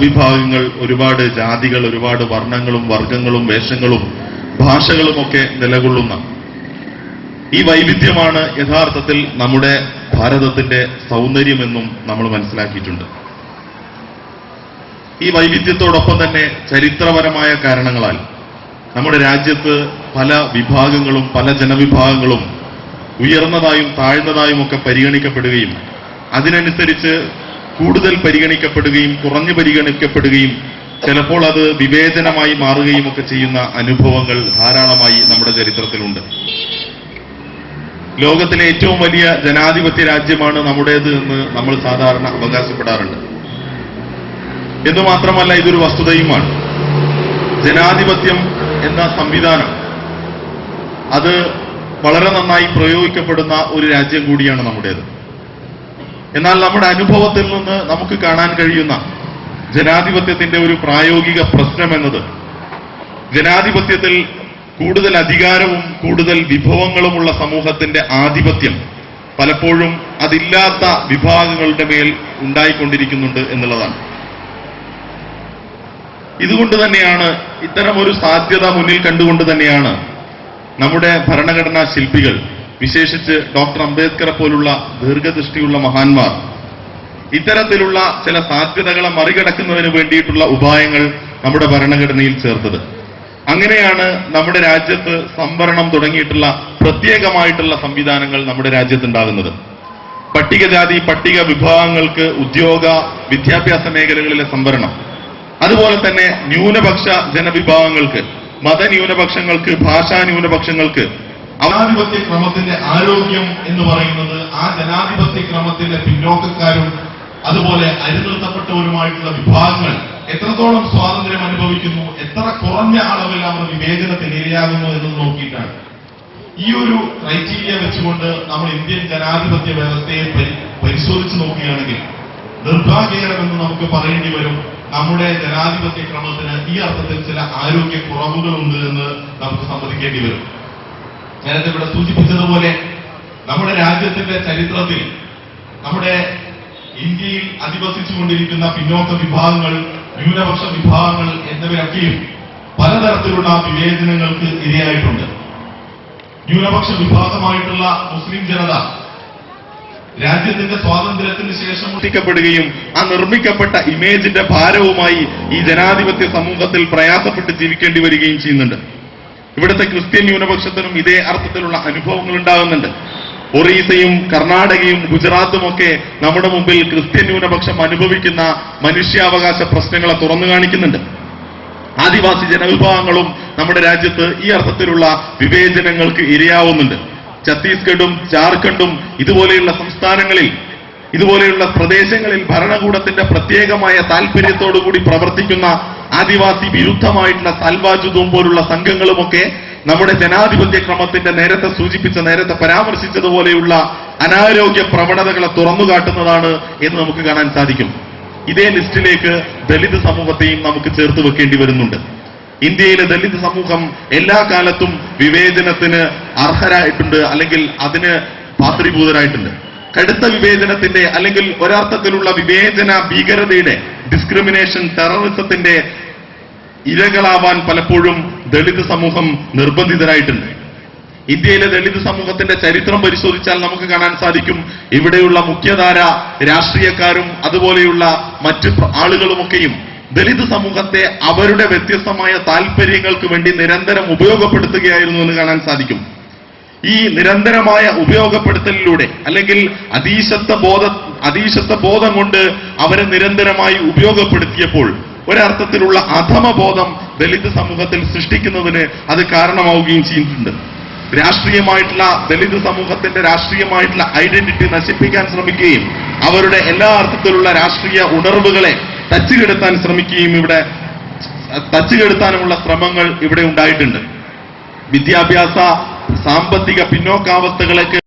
വിഭാഗങ്ങൾ, ഒരുപാട് ജാതികൾ, ഒരുപാട് വർണ്ണങ്ങളും വർഗങ്ങളും വേഷങ്ങളും ഭാഷകളുമൊക്കെ നിലകൊള്ളുന്ന ഈ വൈവിധ്യമാണ് യഥാർത്ഥത്തിൽ നമ്മുടെ ഭാരതത്തിന്റെ സൗന്ദര്യമെന്നും നമ്മൾ മനസ്സിലാക്കിയിട്ടുണ്ട്. ഈ വൈവിധ്യത്തോടൊപ്പം തന്നെ ചരിത്രപരമായ കാരണങ്ങളാൽ നമ്മുടെ രാജ്യത്ത് പല വിഭാഗങ്ങളും പല ജനവിഭാഗങ്ങളും ഉയർന്നതായും താഴ്ന്നതായും ഒക്കെ പരിഗണിക്കപ്പെടുകയും അതിനനുസരിച്ച് കൂടുതൽ പരിഗണിക്കപ്പെടുകയും കുറഞ്ഞു പരിഗണിക്കപ്പെടുകയും ചിലപ്പോൾ അത് വിവേചനമായി മാറുകയും ഒക്കെ ചെയ്യുന്ന അനുഭവങ്ങൾ ധാരാളമായി നമ്മുടെ ചരിത്രത്തിലുണ്ട്. ലോകത്തിലെ ഏറ്റവും വലിയ ജനാധിപത്യ രാജ്യമാണ് നമ്മുടേത് എന്ന് നമ്മൾ സാധാരണ അവകാശപ്പെടാറുണ്ട്. എന്നുമാത്രമല്ല, ഇതൊരു വസ്തുതയുമാണ്. ജനാധിപത്യം എന്ന സംവിധാനം അത് വളരെ നന്നായി പ്രയോഗിക്കപ്പെടുന്ന ഒരു രാജ്യം കൂടിയാണ് നമ്മുടേത്. എന്നാൽ നമ്മുടെ അനുഭവത്തിൽ നിന്ന് നമുക്ക് കാണാൻ കഴിയുന്ന ജനാധിപത്യത്തിന്റെ ഒരു പ്രായോഗിക പ്രശ്നമെന്നത് ജനാധിപത്യത്തിൽ കൂടുതൽ അധികാരവും കൂടുതൽ വിഭവങ്ങളുമുള്ള സമൂഹത്തിന്റെ ആധിപത്യം പലപ്പോഴും അതില്ലാത്ത വിഭാഗങ്ങളുടെ മേൽ ഉണ്ടായിക്കൊണ്ടിരിക്കുന്നുണ്ട് എന്നുള്ളതാണ്. ഇതുകൊണ്ട് തന്നെയാണ്, ഇത്തരമൊരു സാധ്യത മുന്നിൽ കണ്ടുകൊണ്ട് തന്നെയാണ് നമ്മുടെ ഭരണഘടനാ ശില്പികൾ, വിശേഷിച്ച് ഡോക്ടർ അംബേദ്കറെ പോലുള്ള ദീർഘദൃഷ്ടിയുള്ള മഹാന്മാർ ഇത്തരത്തിലുള്ള ചില സാധ്യതകളെ മറികടക്കുന്നതിന് വേണ്ടിയിട്ടുള്ള ഉപായങ്ങൾ നമ്മുടെ ഭരണഘടനയിൽ ചേർത്തത്. അങ്ങനെയാണ് നമ്മുടെ രാജ്യത്ത് സംവരണം തുടങ്ങിയിട്ടുള്ള പ്രത്യേകമായിട്ടുള്ള സംവിധാനങ്ങൾ നമ്മുടെ രാജ്യത്തുണ്ടാകുന്നത്. പട്ടികജാതി പട്ടിക വിഭാഗങ്ങൾക്ക് ഉദ്യോഗ വിദ്യാഭ്യാസ മേഖലകളിലെ സംവരണം, അതുപോലെ തന്നെ ന്യൂനപക്ഷ ജനവിഭാഗങ്ങൾക്ക്, മതന്യൂനപക്ഷങ്ങൾക്ക്, ഭാഷാ ന്യൂനപക്ഷങ്ങൾക്ക് ജനാധിപത്യ ക്രമത്തിന്റെ ആരോഗ്യം എന്ന് പറയുന്നത് ആ ജനാധിപത്യ ക്രമത്തിന്റെ പിന്നോക്കക്കാരും അതുപോലെ അരിനിർത്തപ്പെട്ടവരുമായിട്ടുള്ള വിഭാഗങ്ങൾ എത്രത്തോളം സ്വാതന്ത്ര്യം അനുഭവിക്കുന്നു, എത്ര കുറഞ്ഞ അളവിൽ അവർ വിവേചനത്തിന് ഇരയാകുന്നു എന്നത് നോക്കിയിട്ടാണ്. ഈ ഒരു ക്രൈറ്റീരിയ വെച്ചുകൊണ്ട് നമ്മൾ ഇന്ത്യൻ ജനാധിപത്യ വ്യവസ്ഥയെ പരിശോധിച്ച് നോക്കുകയാണെങ്കിൽ നിർഭാഗ്യകരമെന്ന് നമുക്ക് പറയേണ്ടി വരും. നമ്മുടെ ജനാധിപത്യ ക്രമത്തിന് ഈ അർത്ഥത്തിൽ ചില ആരോഗ്യ കുറവുകളുണ്ട് എന്ന് നമുക്ക് സമ്മതിക്കേണ്ടി വരും. നേരത്തെ ഇവിടെ സൂചിപ്പിച്ചതുപോലെ നമ്മുടെ രാജ്യത്തിന്റെ ചരിത്രത്തിൽ നമ്മുടെ ഇന്ത്യയിൽ അധിവസിച്ചുകൊണ്ടിരിക്കുന്ന പിന്നോക്ക വിഭാഗങ്ങൾ, ന്യൂനപക്ഷ വിഭാഗങ്ങൾ എന്നിവരൊക്കെയും പലതരത്തിലുള്ള വിവേചനങ്ങൾക്ക് ഇരയായിട്ടുണ്ട്. ന്യൂനപക്ഷ വിഭാഗമായിട്ടുള്ള മുസ്ലിം ജനത രാജ്യത്തിന്റെ സ്വാതന്ത്ര്യത്തിന് ശേഷം നിർമ്മിക്കപ്പെടുകയും ആ നിർമ്മിക്കപ്പെട്ട ഇമേജിന്റെ ഭാരവുമായി ഈ ജനാധിപത്യ സമൂഹത്തിൽ പ്രയാസപ്പെട്ട് ജീവിക്കേണ്ടി വരികയും ചെയ്യുന്നുണ്ട്. ഇവിടുത്തെ ക്രിസ്ത്യൻ ന്യൂനപക്ഷത്തിനും ഇതേ അർത്ഥത്തിലുള്ള അനുഭവങ്ങൾ ഉണ്ടാകുന്നുണ്ട്. ഒറീസയും കർണാടകയും ഗുജറാത്തും ഒക്കെ നമ്മുടെ മുമ്പിൽ ക്രിസ്ത്യൻ ന്യൂനപക്ഷം അനുഭവിക്കുന്ന മനുഷ്യാവകാശ പ്രശ്നങ്ങളെ തുറന്നു കാണിക്കുന്നുണ്ട്. ആദിവാസി ജനവിഭാഗങ്ങളും നമ്മുടെ രാജ്യത്ത് ഈ അർത്ഥത്തിലുള്ള വിവേചനങ്ങൾക്ക് ഇരയാവുന്നുണ്ട്. ഛത്തീസ്ഗഡും ജാർഖണ്ഡും ഇതുപോലെയുള്ള സംസ്ഥാനങ്ങളിൽ, ഇതുപോലെയുള്ള പ്രദേശങ്ങളിൽ ഭരണകൂടത്തിന്റെ പ്രത്യേകമായ താല്പര്യത്തോടുകൂടി പ്രവർത്തിക്കുന്ന ആദിവാസി വിരുദ്ധമായിട്ടുള്ള സാൽവാജുദും പോലുള്ള സംഘങ്ങളുമൊക്കെ നമ്മുടെ ജനാധിപത്യ ക്രമത്തിന്റെ നേരത്തെ പരാമർശിച്ചതുപോലെയുള്ള അനാരോഗ്യ പ്രവണതകളെ തുറന്നുകാട്ടുന്നതാണ് എന്ന് നമുക്ക് കാണാൻ സാധിക്കും. ഇതേ ലിസ്റ്റിലേക്ക് ദലിത് സമൂഹത്തെയും നമുക്ക് ചേർത്ത് വെക്കേണ്ടി വരുന്നുണ്ട്. ഇന്ത്യയിലെ ദലിത് സമൂഹം എല്ലാ കാലത്തും വിവേചനത്തിന് അർഹരായിട്ടുണ്ട്, അല്ലെങ്കിൽ അതിന് പാത്രീഭൂതരായിട്ടുണ്ട്. കടുത്ത വിവേചനത്തിന്റെ അല്ലെങ്കിൽ ഒരർത്ഥത്തിലുള്ള വിവേചന ഭീകരതയുടെ, ഡിസ്ക്രിമിനേഷൻ, ടെററിസത്തിന്റെ ഇരകളാവാൻ പലപ്പോഴും ദളിത് സമൂഹം നിർബന്ധിതരായിട്ടുണ്ട്. ഇന്ത്യയിലെ ദളിത് സമൂഹത്തിന്റെ ചരിത്രം പരിശോധിച്ചാൽ നമുക്ക് കാണാൻ സാധിക്കും, ഇവിടെയുള്ള മുഖ്യധാര രാഷ്ട്രീയക്കാരും അതുപോലെയുള്ള മറ്റ് ആളുകളുമൊക്കെയും ദളിത് സമൂഹത്തെ അവരുടെ വ്യത്യസ്തമായ താല്പര്യങ്ങൾക്ക് വേണ്ടി നിരന്തരം ഉപയോഗപ്പെടുത്തുകയായിരുന്നു എന്ന് കാണാൻ സാധിക്കും. ഈ നിരന്തരമായ ഉപയോഗപ്പെടുത്തലിലൂടെ അല്ലെങ്കിൽ അതീശത്വ ബോധം കൊണ്ട് അവരെ നിരന്തരമായി ഉപയോഗപ്പെടുത്തിയപ്പോൾ ഒരർത്ഥത്തിലുള്ള അധമബോധം ദളിത് സമൂഹത്തിൽ സൃഷ്ടിക്കുന്നതിന് അത് കാരണമാവുകയും ചെയ്തിട്ടുണ്ട്. രാഷ്ട്രീയമായിട്ടുള്ള ദളിത് സമൂഹത്തിന്റെ രാഷ്ട്രീയമായിട്ടുള്ള ഐഡന്റിറ്റി നശിപ്പിക്കാൻ ശ്രമിക്കുകയും അവരുടെ എല്ലാ അർത്ഥത്തിലുള്ള രാഷ്ട്രീയ ഉണർവുകളെ തച്ചുകെടുത്താനുമുള്ള ശ്രമങ്ങൾ ഇവിടെ ഉണ്ടായിട്ടുണ്ട്. വിദ്യാഭ്യാസ സാമ്പത്തിക പിന്നോക്കാവസ്ഥകളൊക്കെ